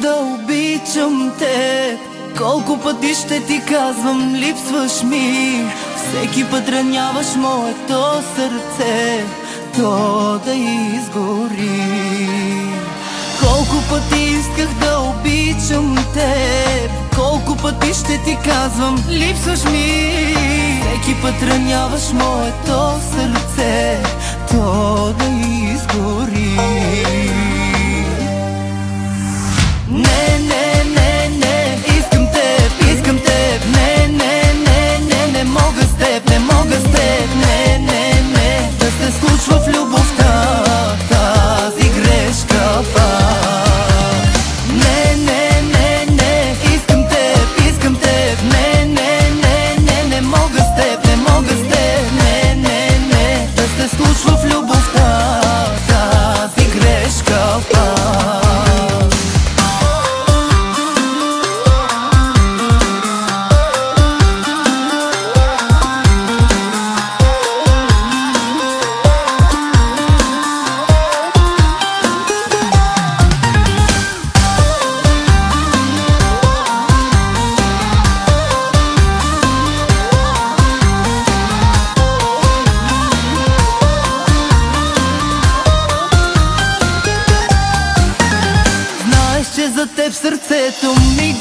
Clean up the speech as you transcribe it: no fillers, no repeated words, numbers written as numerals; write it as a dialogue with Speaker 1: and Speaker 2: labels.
Speaker 1: да обичам те. Колко пъти ще ти казвам, липсваш ми. Всеки път раняваш моето сърце, то да изгори. Колко пъти исках да обичам те. Колко пъти ще ти казвам, липсваш ми. Всеки път раняваш моето сърце, то да изгори. Не, не, не, не, искам теб, не, не, не, не, не мога с теб, не мога с теб, не, не, не, да се случва в любовта тази грешка пак. Не, не, не, не, искам теб, не, не, не, не, не мога с теб, не мога с теб, не, не, не, да се случва в любовта тази грешка пак. За теб сърцето ми